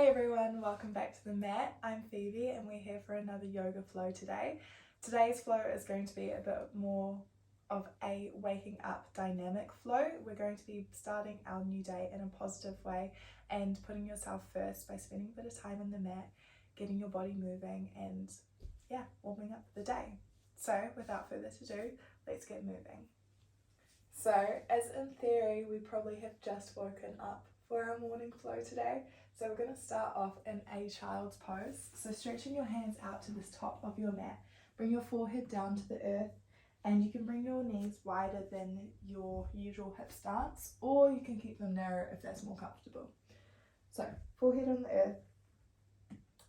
Hey everyone, welcome back to the mat. I'm Phoebe and we're here for another yoga flow today. Today's flow is going to be a bit more of a waking up dynamic flow. We're going to be starting our new day in a positive way and putting yourself first by spending a bit of time on the mat, getting your body moving and warming up for the day. So without further ado, let's get moving. So as in theory, we probably have just woken up for our morning flow today. So we're going to start off in a child's pose. So stretching your hands out to the top of your mat, bring your forehead down to the earth, and you can bring your knees wider than your usual hip stance, or you can keep them narrow if that's more comfortable. So forehead on the earth.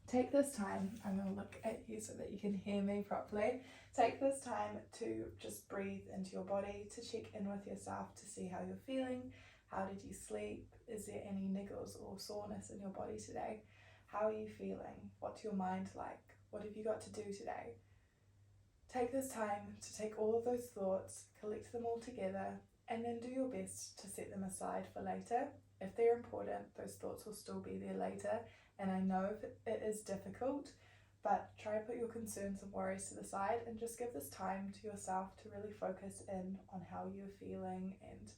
Take this time, I'm going to look at you so that you can hear me properly. Take this time to just breathe into your body, to check in with yourself to see how you're feeling. How did you sleep? Is there any niggles or soreness in your body today? How are you feeling? What's your mind like? What have you got to do today? Take this time to take all of those thoughts, collect them all together, and then do your best to set them aside for later. If they're important, those thoughts will still be there later. And I know it is difficult, but try to put your concerns and worries to the side and just give this time to yourself to really focus in on how you're feeling and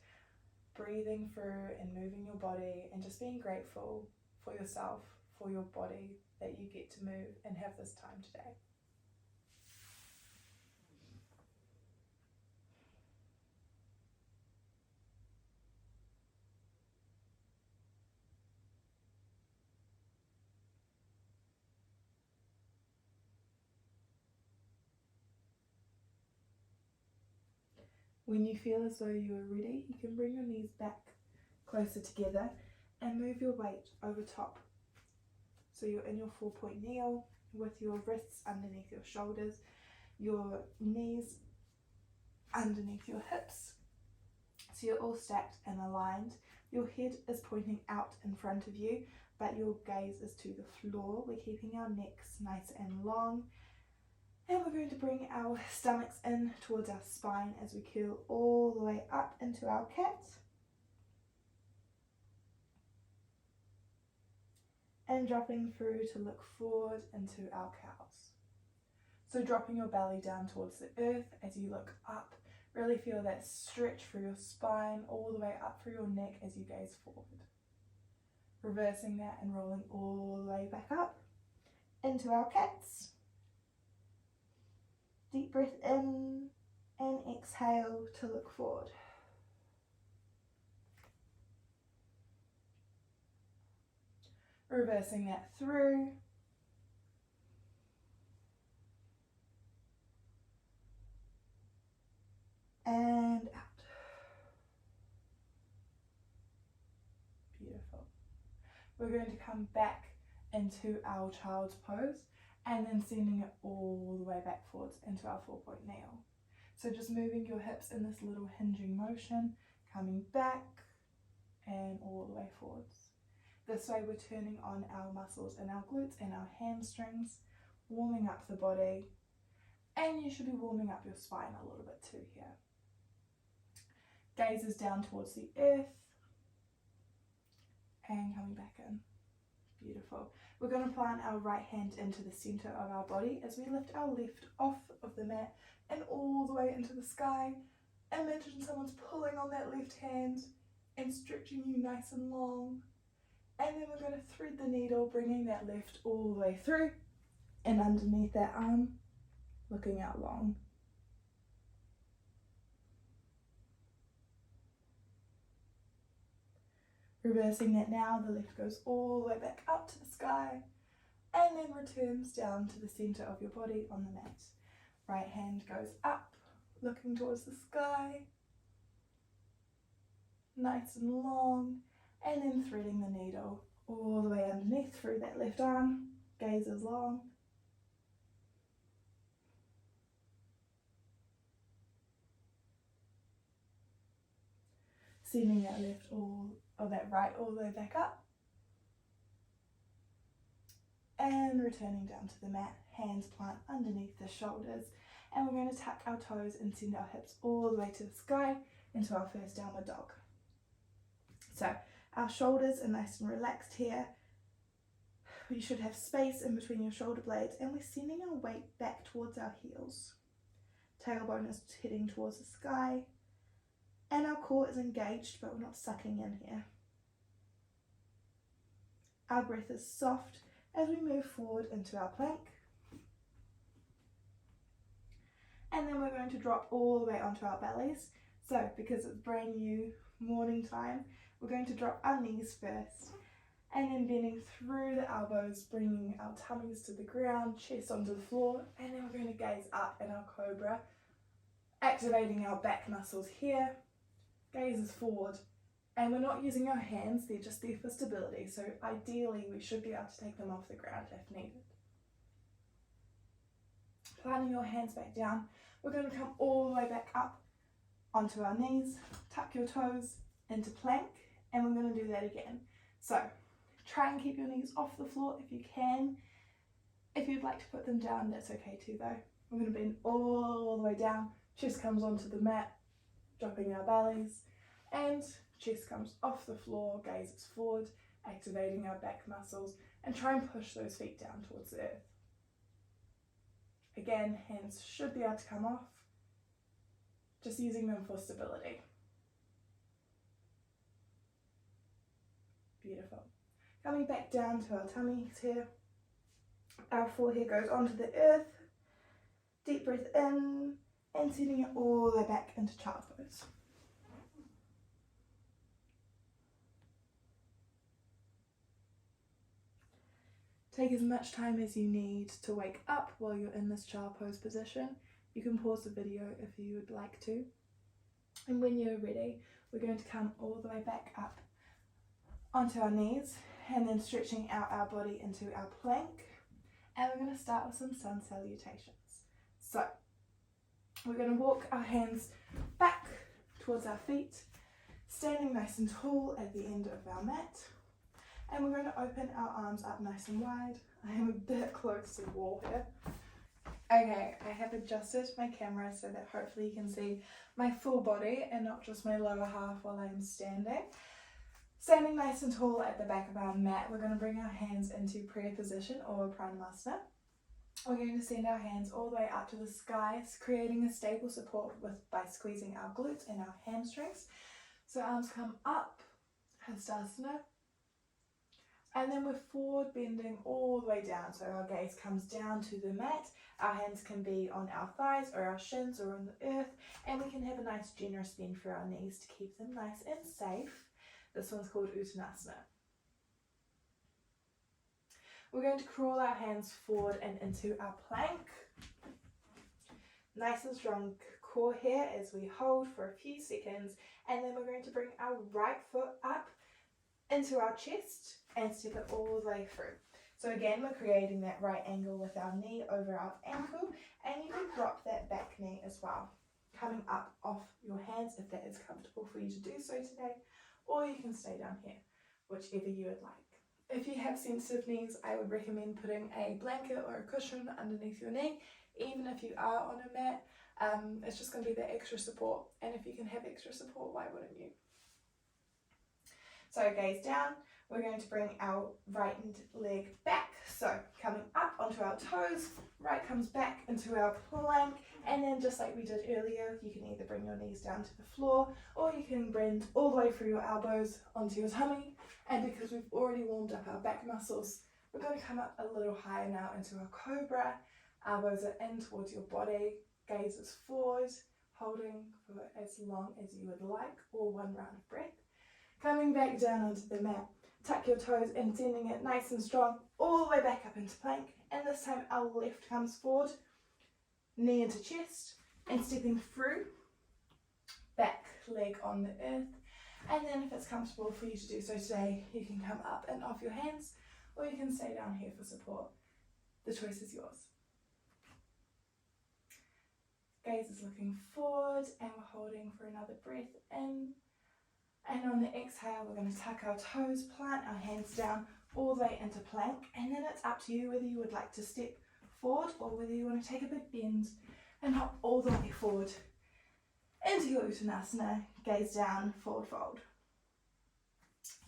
breathing through and moving your body and just being grateful for yourself, for your body, that you get to move and have this time today. When you feel as though you are ready, you can bring your knees back closer together and move your weight over top. So you're in your 4-point kneel with your wrists underneath your shoulders, your knees underneath your hips. So you're all stacked and aligned. Your head is pointing out in front of you, but your gaze is to the floor. We're keeping our necks nice and long. And we're going to bring our stomachs in towards our spine as we curl all the way up into our cat. And dropping through to look forward into our cows. So dropping your belly down towards the earth as you look up. Really feel that stretch through your spine all the way up through your neck as you gaze forward. Reversing that and rolling all the way back up into our cats. Deep breath in and exhale to look forward. Reversing that through. And out. Beautiful. We're going to come back into our child's pose and then sending it all the way back forwards into our 4-point kneel. So just moving your hips in this little hinging motion, coming back and all the way forwards. This way we're turning on our muscles in our glutes and our hamstrings, warming up the body, and you should be warming up your spine a little bit too here. Gaze is down towards the earth and coming back in. Beautiful. We're going to plant our right hand into the center of our body as we lift our left off of the mat and all the way into the sky. Imagine someone's pulling on that left hand and stretching you nice and long. And then we're going to thread the needle, bringing that left all the way through and underneath that arm, looking out long. Reversing that now, the left goes all the way back up to the sky and then returns down to the center of your body on the mat. Right hand goes up, looking towards the sky, nice and long, and then threading the needle all the way underneath through that left arm, gaze is long. Sending that that right all the way back up. And returning down to the mat, hands plant underneath the shoulders. And we're going to tuck our toes and send our hips all the way to the sky into our first downward dog. So our shoulders are nice and relaxed here. You should have space in between your shoulder blades, and we're sending our weight back towards our heels. Tailbone is heading towards the sky, and our core is engaged, but we're not sucking in here. Our breath is soft as we move forward into our plank. And then we're going to drop all the way onto our bellies. So because it's brand new morning time, we're going to drop our knees first, and then bending through the elbows, bringing our tummies to the ground, chest onto the floor, and then we're going to gaze up in our cobra, activating our back muscles here. Gaze is forward, and we're not using our hands, they're just there for stability, so ideally we should be able to take them off the ground if needed. Planting your hands back down, we're going to come all the way back up onto our knees, tuck your toes into plank, and we're going to do that again. So try and keep your knees off the floor if you can. If you'd like to put them down, that's okay too though. We're going to bend all the way down, chest comes onto the mat, dropping our bellies, and chest comes off the floor, gaze is forward, activating our back muscles, and try and push those feet down towards the earth. Again, hands should be able to come off, just using them for stability. Beautiful. Coming back down to our tummies here, our forehead goes onto the earth, deep breath in, and sending it all the way back into child pose. Take as much time as you need to wake up while you're in this child pose position. You can pause the video if you would like to. And when you're ready, we're going to come all the way back up onto our knees, and then stretching out our body into our plank. And we're going to start with some sun salutations. So we're going to walk our hands back towards our feet, standing nice and tall at the end of our mat. And we're going to open our arms up nice and wide. I am a bit close to the wall here. Okay, I have adjusted my camera so that hopefully you can see my full body and not just my lower half while I'm standing. Standing nice and tall at the back of our mat, we're going to bring our hands into prayer position or pranayama. We're going to send our hands all the way up to the skies, creating a stable support by squeezing our glutes and our hamstrings. So arms come up, hastasana. And then we're forward bending all the way down, so our gaze comes down to the mat. Our hands can be on our thighs or our shins or on the earth, and we can have a nice generous bend for our knees to keep them nice and safe. This one's called Uttanasana. We're going to crawl our hands forward and into our plank. Nice and strong core here as we hold for a few seconds, and then we're going to bring our right foot up into our chest and step it all the way through. So again, we're creating that right angle with our knee over our ankle, and you can drop that back knee as well, coming up off your hands if that is comfortable for you to do so today, or you can stay down here, whichever you would like. If you have sensitive knees, I would recommend putting a blanket or a cushion underneath your knee, even if you are on a mat. It's just going to be that extra support, and if you can have extra support, why wouldn't you? So gaze down, we're going to bring our right leg back, so coming up onto our toes, right comes back into our plank, and then just like we did earlier, you can either bring your knees down to the floor, or you can bend all the way through your elbows onto your tummy, and because we've already warmed up our back muscles, we're going to come up a little higher now into our cobra. Elbows are in towards your body, gaze is forward, holding for as long as you would like, or one round of breath. Coming back down onto the mat, tuck your toes and sending it nice and strong all the way back up into plank, and this time our left comes forward, knee into chest, and stepping through, back leg on the earth. And then if it's comfortable for you to do so today, you can come up and off your hands, or you can stay down here for support. The choice is yours. Gaze is looking forward, and we're holding for another breath in. And on the exhale, we're going to tuck our toes, plant our hands down all the way into plank, and then it's up to you whether you would like to step forward or whether you want to take a big bend and hop all the way forward into your Uttanasana, gaze down, forward fold.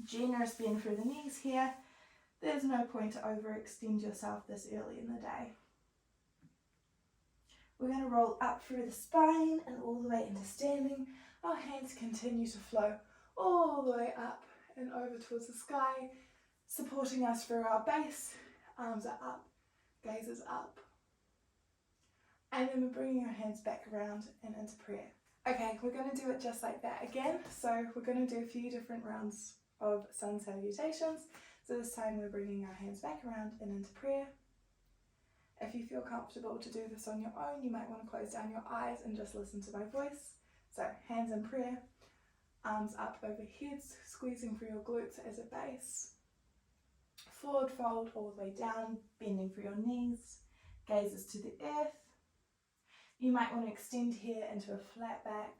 Generous bend through the knees here. there's no point to overextend yourself this early in the day. We're going to roll up through the spine and all the way into standing. Our hands continue to flow all the way up and over towards the sky, supporting us through our base. Arms are up, gaze is up. And then we're bringing our hands back around and into prayer. Okay, we're going to do it just like that again. So we're going to do a few different rounds of sun salutations. So this time we're bringing our hands back around and into prayer. If you feel comfortable to do this on your own, you might want to close down your eyes and just listen to my voice. So hands in prayer, arms up over heads, squeezing through your glutes as a base. Forward fold all the way down, bending through your knees, gazes to the earth. You might want to extend here into a flat back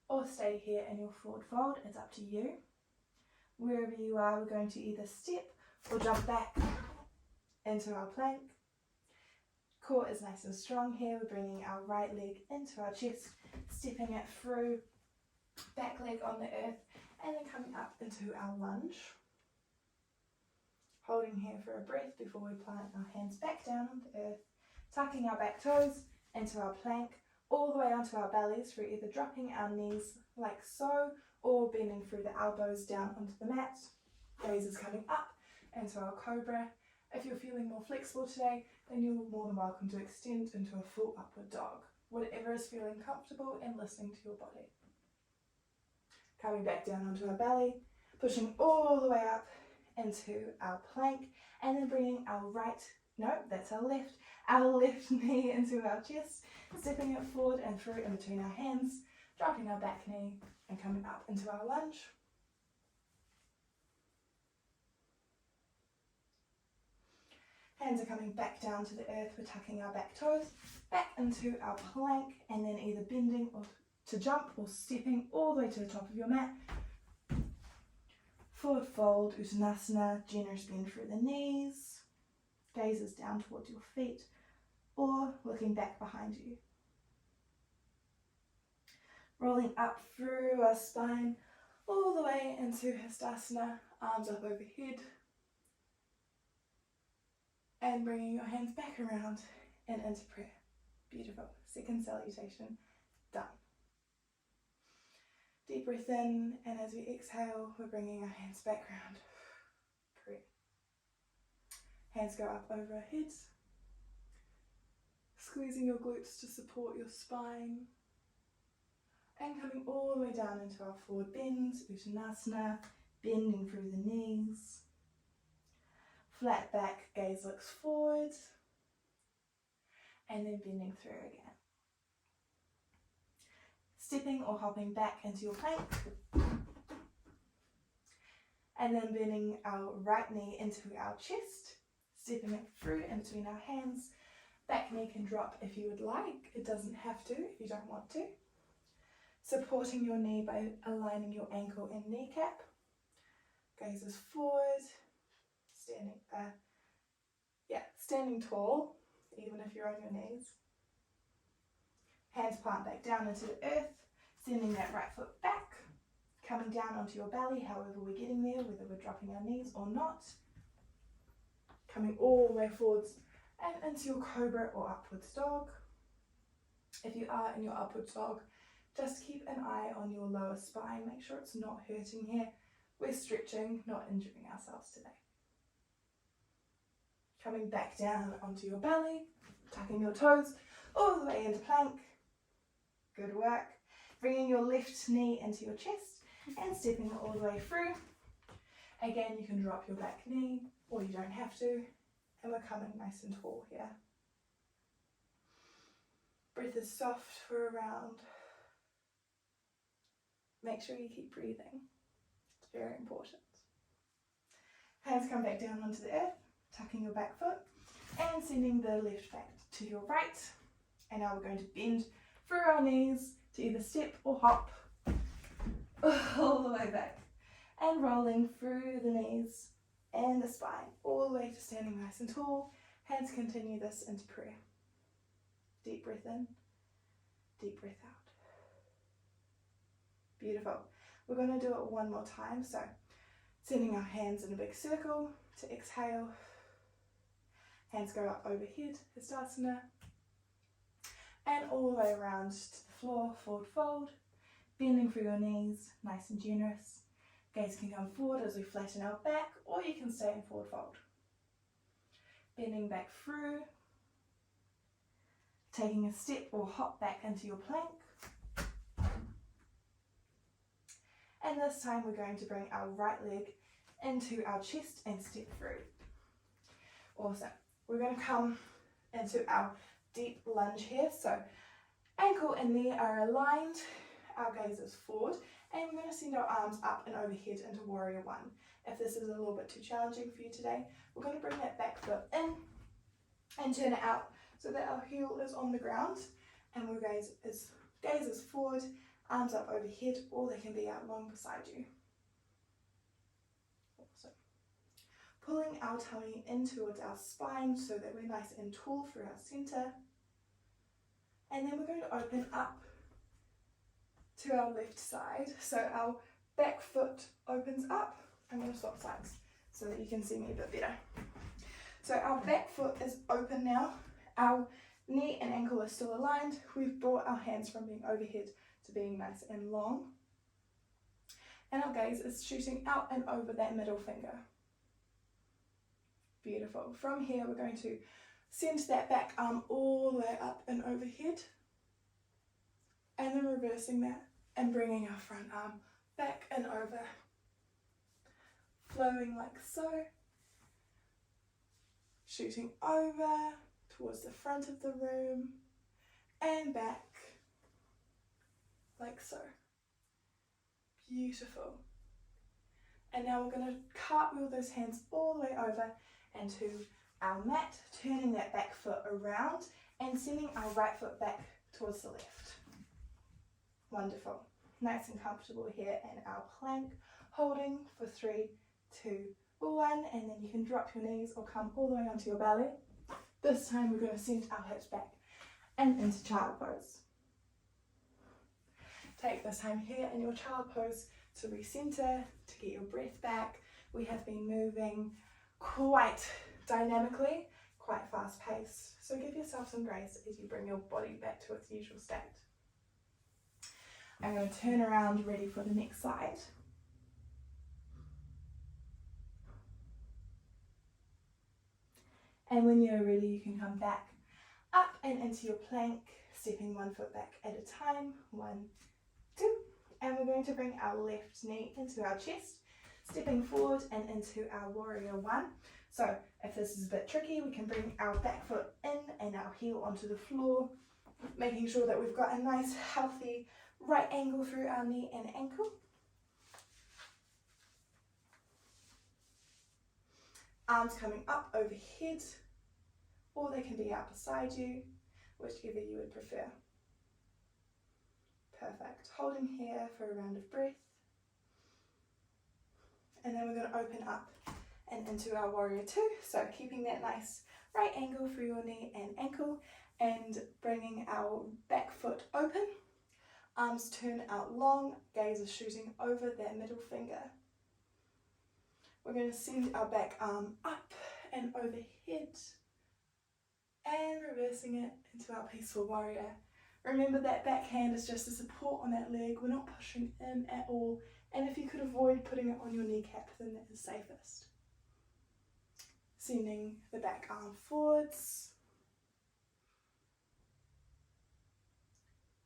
or stay here in your forward fold, it's up to you. Wherever you are, we're going to either step or jump back into our plank. Core is nice and strong here. We're bringing our right leg into our chest, stepping it through, back leg on the earth, and then coming up into our lunge. Holding here for a breath before we plant our hands back down on the earth, tucking our back toes into our plank, all the way onto our bellies through either dropping our knees like so, or bending through the elbows down onto the mat. Gaze is coming up into our cobra. If you're feeling more flexible today, then you're more than welcome to extend into a full upward dog. Whatever is feeling comfortable and listening to your body. Coming back down onto our belly, pushing all the way up into our plank, and then bringing our left knee into our chest, stepping it forward and through in between our hands, dropping our back knee and coming up into our lunge. Hands are coming back down to the earth. We're tucking our back toes back into our plank and then either bending or to jump or stepping all the way to the top of your mat. Forward fold, Uttanasana, generous bend through the knees. Gazes down towards your feet or looking back behind you. Rolling up through our spine all the way into Hastasana, arms up overhead. And bringing your hands back around and into prayer. Beautiful. Second salutation done. Deep breath in, and as we exhale, we're bringing our hands back around. Prayer. Hands go up over our heads. Squeezing your glutes to support your spine. And coming all the way down into our forward bends, Uttanasana, bending through the knees. Flat back, gaze looks forward, and then bending through again. Stepping or hopping back into your plank, and then bending our right knee into our chest, stepping it through in between our hands. Back knee can drop if you would like, it doesn't have to if you don't want to. Supporting your knee by aligning your ankle and kneecap. Gazes forward. Standing tall, even if you're on your knees. Hands plant back down into the earth, sending that right foot back, coming down onto your belly, however we're getting there, whether we're dropping our knees or not. Coming all the way forwards and into your cobra or upwards dog. If you are in your upwards dog, just keep an eye on your lower spine, make sure it's not hurting here. We're stretching, not injuring ourselves today. Coming back down onto your belly, tucking your toes all the way into plank. Good work. Bringing your left knee into your chest and stepping it all the way through. Again, you can drop your back knee or you don't have to. And we're coming nice and tall here. Breath is soft for a round. Make sure you keep breathing. It's very important. Hands come back down onto the earth. Tucking your back foot and sending the left back to your right. And now we're going to bend through our knees to either step or hop all the way back. And rolling through the knees and the spine all the way to standing nice and tall. Hands continue this into prayer. Deep breath in, deep breath out. Beautiful. We're going to do it one more time. So Sending our hands in a big circle to exhale. Hands go up overhead, Hastasana. And all the way around to the floor, forward fold. Bending through your knees, nice and generous. Gaze can come forward as we flatten our back, or you can stay in forward fold. Bending back through. Taking a step or hop back into your plank. And this time we're going to bring our right leg into our chest and step through. Awesome. We're going to come into our deep lunge here. So ankle and knee are aligned. Our gaze is forward. And we're going to send our arms up and overhead into Warrior One. If this is a little bit too challenging for you today, we're going to bring that back foot in and turn it out so that our heel is on the ground and our gaze is forward, arms up overhead, or they can be out long beside you. Awesome. Pulling our tummy in towards our spine so that we're nice and tall through our center. And then we're going to open up to our left side. So our back foot opens up. I'm going to swap sides so that you can see me a bit better. So our back foot is open now. Our knee and ankle are still aligned. We've brought our hands from being overhead to being nice and long. And our gaze is shooting out and over that middle finger. Beautiful. From here we're going to send that back arm all the way up and overhead. And then reversing that and bringing our front arm back and over. Flowing like so. Shooting over towards the front of the room and back like so. Beautiful. And now we're going to cartwheel those hands all the way over and to our mat, turning that back foot around and sending our right foot back towards the left. Wonderful. Nice and comfortable here in our plank, holding for 3, 2, 1, and then you can drop your knees or come all the way onto your belly. This time we're going to send our hips back and into child pose. Take this time here in your child pose to recenter, to get your breath back. We have been moving quite dynamically, quite fast paced. So give yourself some grace as you bring your body back to its usual state. I'm going to turn around, ready for the next side. And when you're ready, you can come back up and into your plank, stepping one foot back at a time. 1, 2. And we're going to bring our left knee into our chest, stepping forward and into our Warrior One. So if this is a bit tricky, we can bring our back foot in and our heel onto the floor, making sure that we've got a nice healthy right angle through our knee and ankle. Arms coming up overhead, or they can be out beside you, whichever you would prefer. Perfect. Holding here for a round of breath. And then we're going to open up and into our Warrior Two. So keeping that nice right angle through your knee and ankle and bringing our back foot open. Arms turn out long, gaze is shooting over that middle finger. We're going to send our back arm up and overhead and reversing it into our peaceful warrior. Remember that back hand is just a support on that leg. We're not pushing in at all. And if you could avoid putting it on your kneecap, then that is safest. Sending the back arm forwards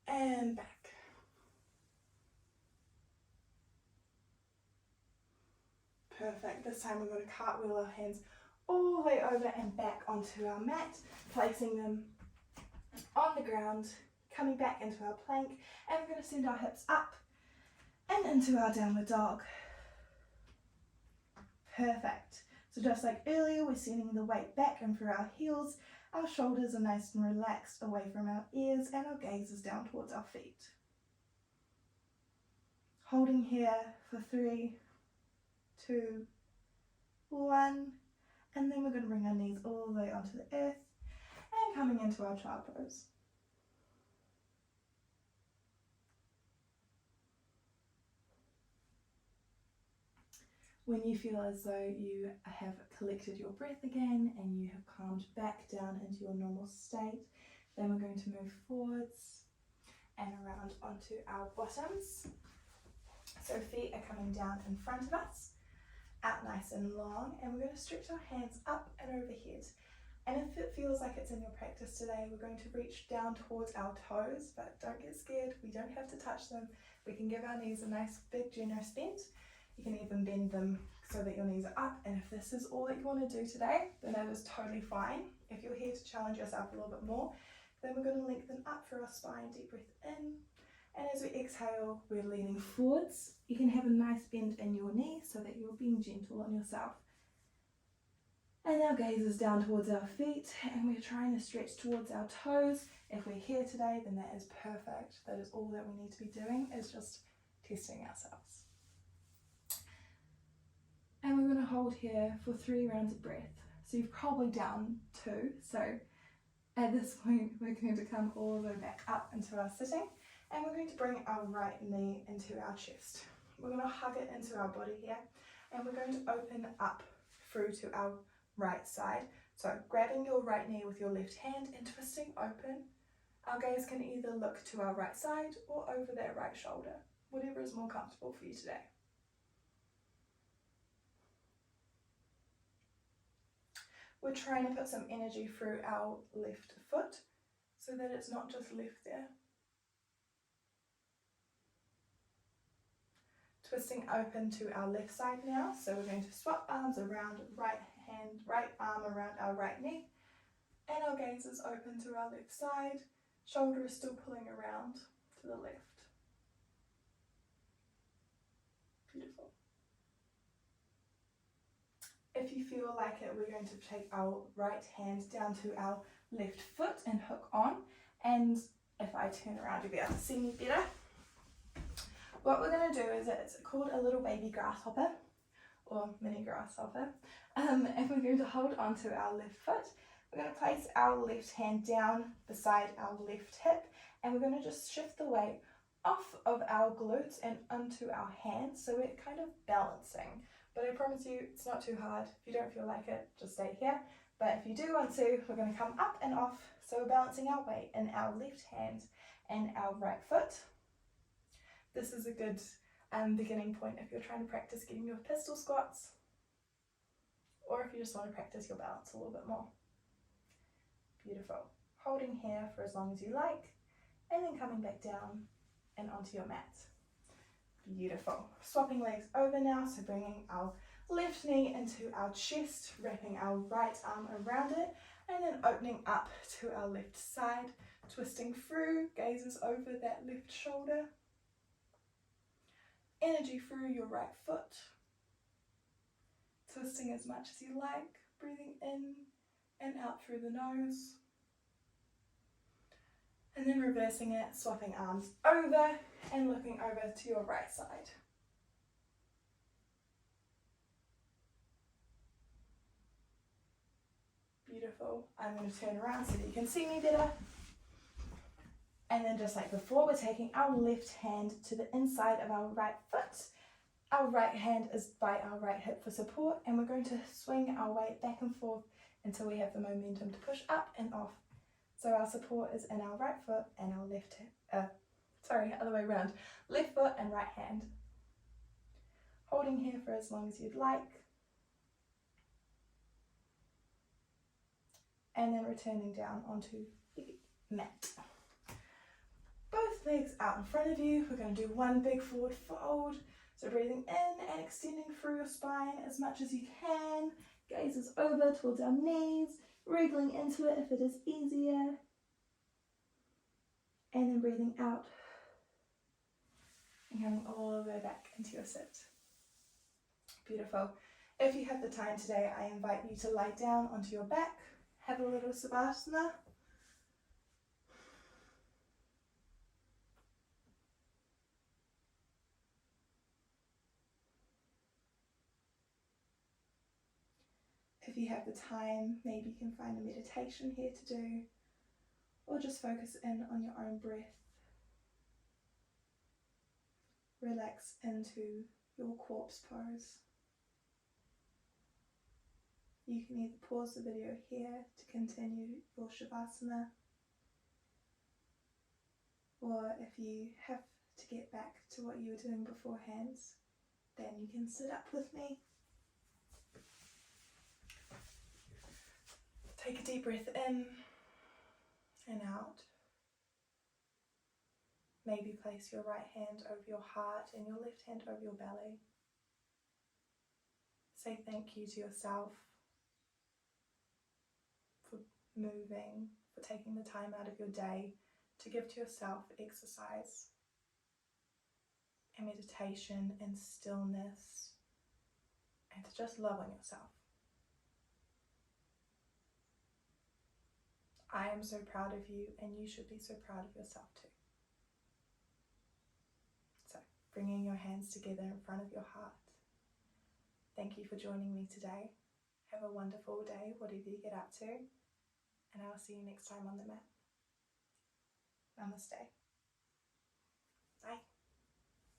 and back. Perfect. This time we're going to cartwheel our hands all the way over and back onto our mat, placing them on the ground, coming back into our plank, and we're going to send our hips up and into our downward dog. Perfect. So just like earlier, we're sending the weight back and through our heels. Our shoulders are nice and relaxed away from our ears, and our gaze is down towards our feet. Holding here for 3, 2, 1, and then we're going to bring our knees all the way onto the earth and coming into our child pose. When you feel as though you have collected your breath again and you have calmed back down into your normal state, then we're going to move forwards and around onto our bottoms. So feet are coming down in front of us, out nice and long, and we're going to stretch our hands up and overhead. And if it feels like it's in your practice today, we're going to reach down towards our toes, but don't get scared, we don't have to touch them. We can give our knees a nice big generous bend. You can even bend them so that your knees are up, and if this is all that you want to do today, then that is totally fine. If you're here to challenge yourself a little bit more, then we're going to lengthen up through our spine, deep breath in, and as we exhale, we're leaning forwards. You can have a nice bend in your knee so that you're being gentle on yourself. And our gaze is down towards our feet, and we're trying to stretch towards our toes. If we're here today, then that is perfect. That is all that we need to be doing, is just testing ourselves. And we're going to hold here for 3 rounds of breath. So you've probably done 2. So at this point, we're going to come all the way back up into our sitting, and we're going to bring our right knee into our chest. We're going to hug it into our body here, and we're going to open up through to our right side. So grabbing your right knee with your left hand and twisting open. Our gaze can either look to our right side or over that right shoulder, whatever is more comfortable for you today. We're trying to put some energy through our left foot so that it's not just left there. Twisting open to our left side now, so we're going to swap arms around, right arm around our right knee, and our gaze is open to our left side, shoulder is still pulling around to the left. Beautiful. If you feel like it, we're going to take our right hand down to our left foot and hook on, and if I turn around you'll be able to see me better. What we're going to do is, it's called a little baby grasshopper, or mini grasshopper, and we're going to hold on to our left foot. We're going to place our left hand down beside our left hip, and we're going to just shift the weight off of our glutes and onto our hands, so we're kind of balancing. But I promise you, it's not too hard. If you don't feel like it, just stay here. But if you do want to, we're going to come up and off, so we're balancing our weight in our left hand and our right foot. This is a good beginning point if you're trying to practice getting your pistol squats, or if you just want to practice your balance a little bit more. Beautiful. Holding here for as long as you like, and then coming back down and onto your mat. Beautiful. Swapping legs over now, so bringing our left knee into our chest, wrapping our right arm around it, and then opening up to our left side, twisting through, gazes over that left shoulder. Energy through your right foot, twisting as much as you like, breathing in and out through the nose, and then reversing it, swapping arms over and looking over to your right side. Beautiful. I'm going to turn around so that you can see me better. And then just like before, we're taking our left hand to the inside of our right foot. Our right hand is by our right hip for support, and we're going to swing our weight back and forth until we have the momentum to push up and off. So our support is in our right foot and our left hip, other way around. Left foot and right hand. Holding here for as long as you'd like. And then returning down onto the mat. Both legs out in front of you. We're going to do one big forward fold. So breathing in and extending through your spine as much as you can. Gaze is over towards our knees, wriggling into it if it is easier. And then breathing out and coming all the way back into your sit. Beautiful. If you have the time today, I invite you to lie down onto your back, have a little Savasana. If you have the time, maybe you can find a meditation here to do, or just focus in on your own breath. Relax into your corpse pose. You can either pause the video here to continue your Shavasana, or if you have to get back to what you were doing beforehand, then you can sit up with me. Take a deep breath in and out. Maybe place your right hand over your heart and your left hand over your belly. Say thank you to yourself for moving, for taking the time out of your day to give to yourself exercise and meditation and stillness, and to just love on yourself. I am so proud of you, and you should be so proud of yourself too. So, bringing your hands together in front of your heart. Thank you for joining me today. Have a wonderful day, whatever you get up to, and I'll see you next time on the mat. Namaste.